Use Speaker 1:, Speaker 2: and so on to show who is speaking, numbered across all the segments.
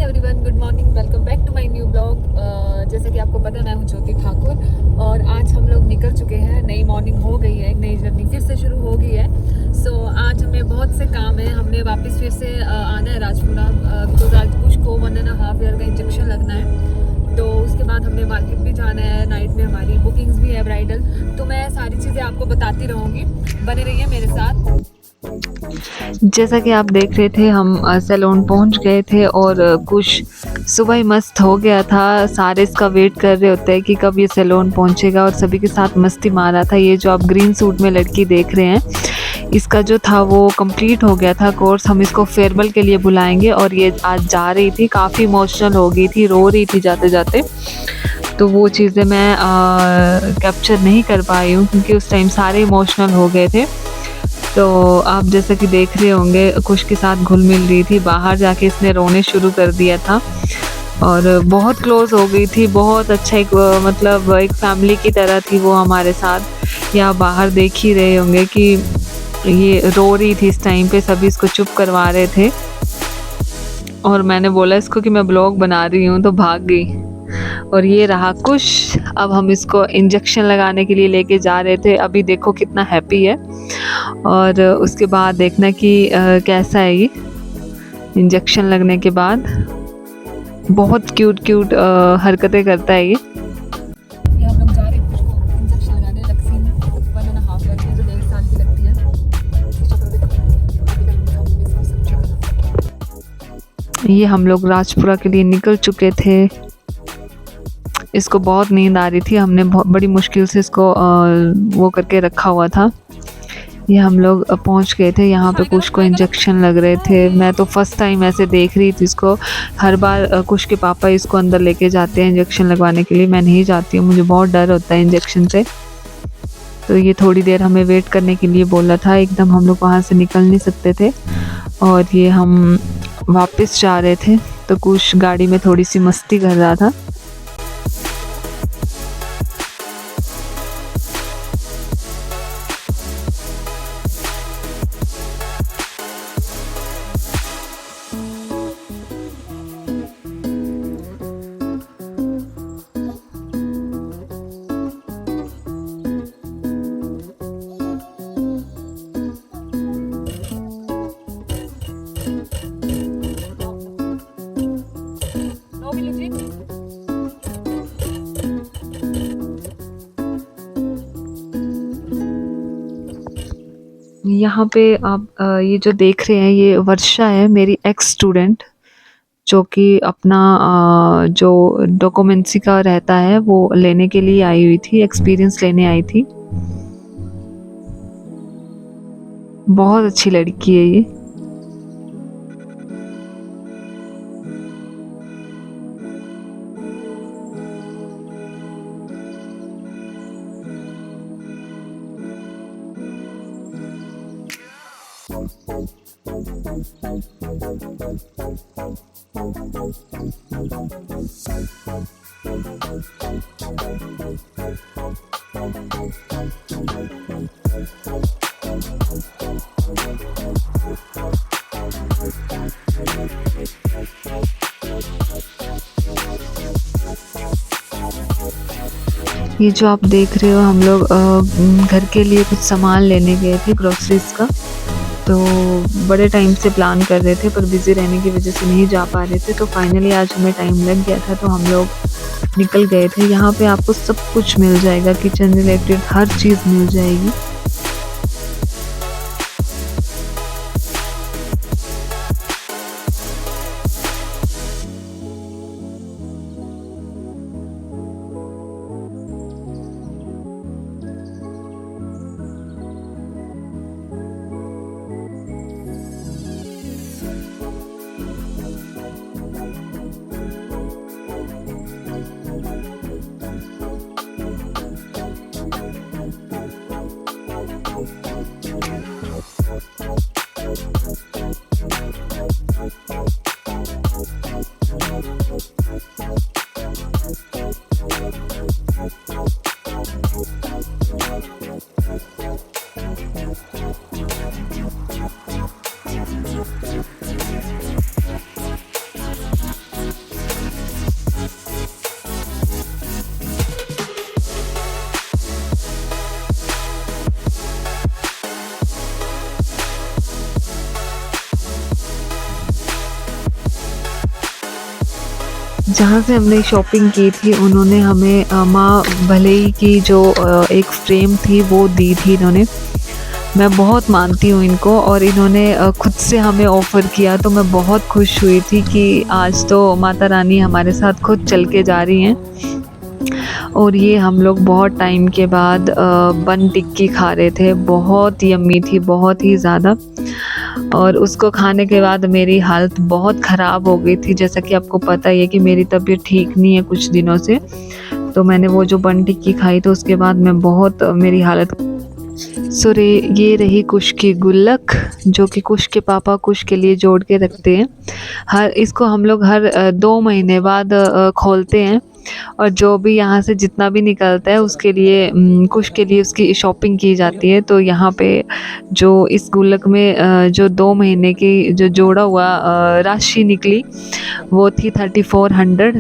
Speaker 1: Everyone, good morning, welcome back to my new blog. जैसे कि आपको पता है, मैं हूँ ज्योति ठाकुर और आज हम लोग निकल चुके हैं। नई मॉर्निंग हो गई है, एक नई जर्नी फिर से शुरू हो गई है। सो आज हमें बहुत से काम है। हमने वापस फिर से आना है राजपुरा, बिकॉज आज कुछ को 1.5 ईयर का इंजेक्शन लगना है। तो उसके बाद हमने मार्केट भी जाना है। नाइट में हमारी बुकिंग्स भी है ब्राइडल। तो मैं सारी चीज़ें आपको बताती रहूँगी, बने रहिए मेरे साथ। जैसा कि आप देख रहे थे, हम सैलून पहुंच गए थे और कुछ सुबह ही मस्त हो गया था। सारे इसका वेट कर रहे होते हैं कि कब ये सैलून पहुंचेगा और सभी के साथ मस्ती मारा था। ये जो आप ग्रीन सूट में लड़की देख रहे हैं, इसका जो था वो कंप्लीट हो गया था कोर्स। हम इसको फेयरवेल के लिए बुलाएंगे और ये आज जा रही थी, काफ़ी इमोशनल हो गई थी, रो रही थी जाते जाते। तो वो चीज़ें मैं कैप्चर नहीं कर पाई हूँ क्योंकि उस टाइम सारे इमोशनल हो गए थे। तो आप जैसा कि देख रहे होंगे, कुश के साथ घुल मिल रही थी। बाहर जाके इसने रोने शुरू कर दिया था और बहुत क्लोज हो गई थी। बहुत अच्छा, एक मतलब एक फैमिली की तरह थी वो हमारे साथ। या बाहर देख ही रहे होंगे कि ये रो रही थी इस टाइम पे, सभी इसको चुप करवा रहे थे और मैंने बोला इसको कि मैं ब्लॉग बना रही हूँ, तो भाग गई। और ये रहा कुश। अब हम इसको इंजेक्शन लगाने के लिए लेके जा रहे थे। अभी देखो कितना हैप्पी है और उसके बाद देखना कि कैसा है ये इंजेक्शन लगने के बाद। बहुत क्यूट क्यूट हरकतें करता है ये। हम लोग जा रहे हैं इसको इंजेक्शन लगाने लक्सी में। 1.5 ईयर की, जो 1.5 साल की लगती है। ये हम लोग राजपुरा के लिए निकल चुके थे। इसको बहुत नींद आ रही थी, हमने बहुत बड़ी मुश्किल से इसको वो करके रखा हुआ था। ये हम लोग पहुंच गए थे। यहाँ पे कुश को इंजेक्शन लग रहे थे। मैं तो फर्स्ट टाइम ऐसे देख रही थी इसको। हर बार कुश के पापा इसको अंदर लेके जाते हैं इंजेक्शन लगवाने के लिए। मैं नहीं जाती हूँ, मुझे बहुत डर होता है इंजेक्शन से। तो ये थोड़ी देर हमें वेट करने के लिए बोला था, एकदम हम लोग वहाँ से निकल नहीं सकते थे। और ये हम वापस जा रहे थे तो कुश गाड़ी में थोड़ी सी मस्ती कर रहा था। यहाँ पे आप ये जो देख रहे हैं, ये वर्षा है, मेरी एक्स स्टूडेंट, जो कि अपना जो डॉक्यूमेंट्री का रहता है वो लेने के लिए आई हुई थी, एक्सपीरियंस लेने आई थी। बहुत अच्छी लड़की है ये। ये जो आप देख रहे हो, हम लोग घर के लिए कुछ सामान लेने गए थे, ग्रोसरीज का। तो बड़े टाइम से प्लान कर रहे थे पर बिज़ी रहने की वजह से नहीं जा पा रहे थे। तो फाइनली आज हमें टाइम लग गया था तो हम लोग निकल गए थे। यहाँ पे आपको सब कुछ मिल जाएगा, किचन रिलेटेड हर चीज़ मिल जाएगी। जहाँ से हमने शॉपिंग की थी उन्होंने हमें माँ भले की जो एक फ्रेम थी वो दी थी इन्होंने। मैं बहुत मानती हूँ इनको और इन्होंने खुद से हमें ऑफ़र किया तो मैं बहुत खुश हुई थी कि आज तो माता रानी हमारे साथ खुद चल के जा रही हैं। और ये हम लोग बहुत टाइम के बाद बन टिक्की खा रहे थे, बहुत यम्मी थी, बहुत ही ज़्यादा। और उसको खाने के बाद मेरी हालत बहुत ख़राब हो गई थी। जैसा कि आपको पता ही है कि मेरी तबीयत ठीक नहीं है कुछ दिनों से, तो मैंने वो जो बन टिक्की खाई तो उसके बाद मैं बहुत मेरी हालत ये रही कुश की गुल्लक, जो कि कुश के पापा कुश के लिए जोड़ के रखते हैं। इसको हम लोग हर 2 महीने बाद खोलते हैं और जो भी यहाँ से जितना भी निकलता है उसके लिए कुश के लिए उसकी शॉपिंग की जाती है। तो यहाँ पे जो इस गुल्लक में जो 2 महीने की जो जोड़ा हुआ राशि निकली वो थी 3400,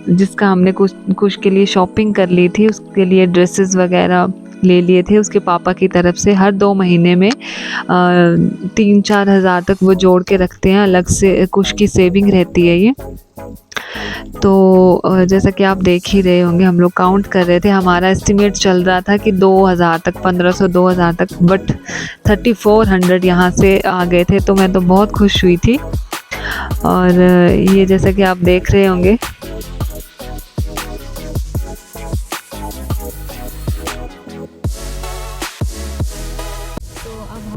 Speaker 1: जिसका हमने कुश के लिए शॉपिंग कर ली थी। उसके लिए ड्रेसेस वगैरह ले लिए थे उसके पापा की तरफ से। हर 2 महीने में 3-4 हज़ार तक वो जोड़ के रखते हैं, अलग से कुछ की सेविंग रहती है ये। तो जैसा कि आप देख ही रहे होंगे हम लोग काउंट कर रहे थे, हमारा एस्टिमेट चल रहा था कि 2000 तक, 1500 2000 तक, बट 3400 यहाँ से आ गए थे। तो मैं तो बहुत खुश हुई थी। और ये जैसा कि आप देख रहे होंगे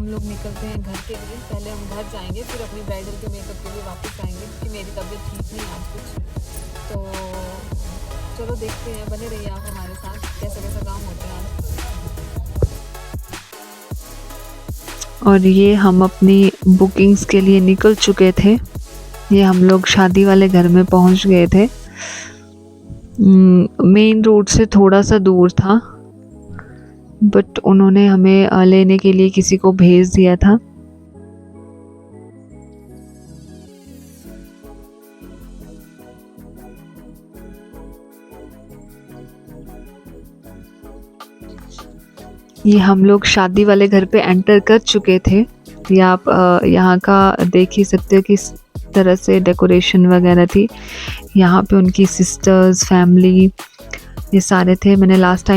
Speaker 1: लोग निकलते हैं घर के लिए। पहले हम घर जाएंगे, फिर अपनी ब्राइडल के मेकअप के लिए वापस आएंगे क्योंकि मेरी तबीयत ठीक नहीं है आज कुछ। तो चलो देखते हैं, बने रहिए आप हमारे साथ, कैसा कैसा काम होता है। और ये हम अपनी बुकिंग्स के लिए निकल चुके थे। ये हम लोग शादी वाले घर में पहुंच गए थे। मेन रोड से थोड़ा सा दूर था, बट उन्होंने हमें लेने के लिए किसी को भेज दिया था। ये हम लोग शादी वाले घर पे एंटर कर चुके थे। ये आप यहाँ का देख ही सकते हो किस तरह से डेकोरेशन वगैरह थी। यहाँ पे उनकी सिस्टर्स, फैमिली, ये सारे थे। मैंने लास्ट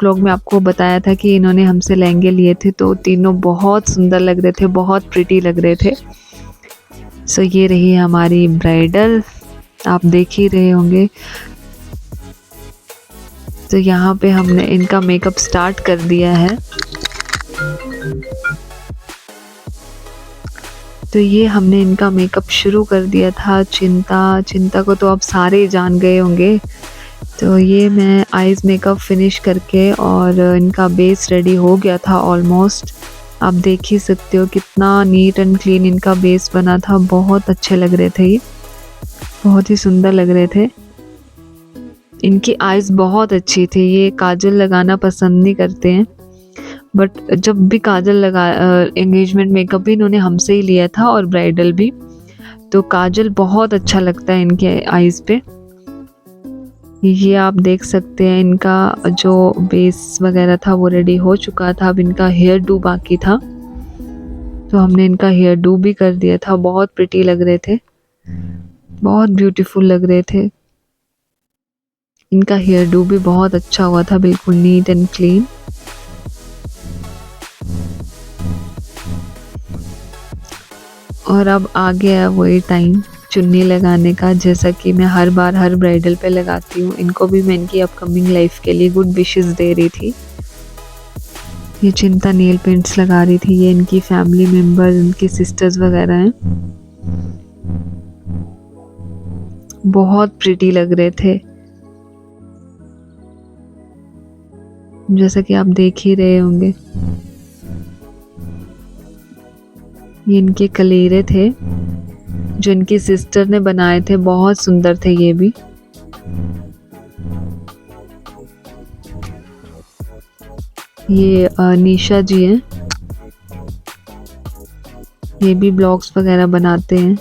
Speaker 1: व्लॉग में आपको बताया था कि इन्होंने हमसे लहंगे लिए थे, तो तीनों बहुत सुंदर लग रहे थे, बहुत प्रिटी लग रहे थे। सो ये रही हमारी ब्राइडल, आप देख ही रहे होंगे। तो यहाँ पे हमने इनका मेकअप स्टार्ट कर दिया है। तो ये हमने इनका मेकअप शुरू कर दिया था। चिंता को तो आप सारे जान गए होंगे। तो ये मैं आईज़ मेकअप फिनिश करके और इनका बेस रेडी हो गया था ऑलमोस्ट। आप देख ही सकते हो कितना नीट एंड क्लीन इनका बेस बना था। बहुत अच्छे लग रहे थे, ये बहुत ही सुंदर लग रहे थे। इनकी आईज़ बहुत अच्छी थी। ये काजल लगाना पसंद नहीं करते हैं, बट जब भी काजल लगा एंगेजमेंट मेकअप भी इन्होंने हमसे ही लिया था और ब्राइडल भी, तो काजल बहुत अच्छा लगता है इनके आईज़ पे। ये आप देख सकते हैं इनका जो बेस वगैरह था वो रेडी हो चुका था। अब इनका हेयर डू बाकी था, तो हमने इनका हेयर डू भी कर दिया था। बहुत प्रिटी लग रहे थे, बहुत ब्यूटीफुल लग रहे थे। इनका हेयर डू भी बहुत अच्छा हुआ था, बिल्कुल नीट एंड क्लीन। और अब आ गया वही टाइम चुन्नी लगाने का, जैसा कि मैं हर बार हर ब्राइडल पे लगाती हूँ। इनको भी मैं इनकी अपकमिंग लाइफ के लिए गुड विशेस दे रही थी। ये चिंता नेल पेंट्स लगा रही थी। ये इनकी फैमिली मेंबर, इनकी सिस्टर्स वगैरह हैं। बहुत प्रिटी लग रहे थे, जैसा कि आप देख ही रहे होंगे। ये इनके कलीरे थे जो इनकी सिस्टर ने बनाए थे, बहुत सुंदर थे ये भी। ये निशा जी हैं, ये भी ब्लॉग्स वगैरह बनाते हैं।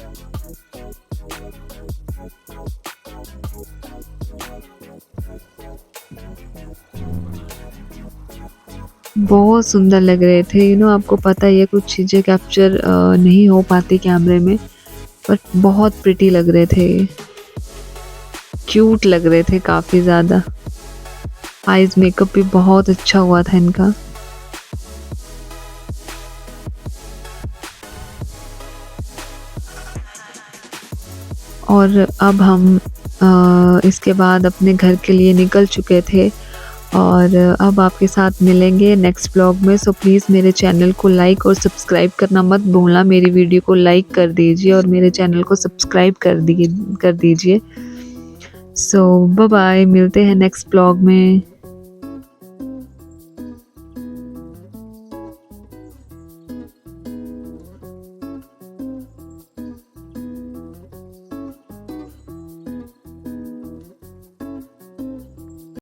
Speaker 1: बहुत सुंदर लग रहे थे। आपको पता ही है कुछ चीज़ें कैप्चर नहीं हो पाती कैमरे में, बट बहुत प्रिटी लग रहे थे। क्यूट लग रहे थे काफ़ी ज़्यादा। आईज मेकअप भी बहुत अच्छा हुआ था इनका। और अब हम इसके बाद अपने घर के लिए निकल चुके थे और अब आपके साथ मिलेंगे नेक्स्ट ब्लॉग में। सो प्लीज़ मेरे चैनल को लाइक और सब्सक्राइब करना मत भूलना। मेरी वीडियो को लाइक कर दीजिए और मेरे चैनल को सब्सक्राइब कर दीजिए। सो बाय बाय, मिलते हैं नेक्स्ट ब्लॉग में।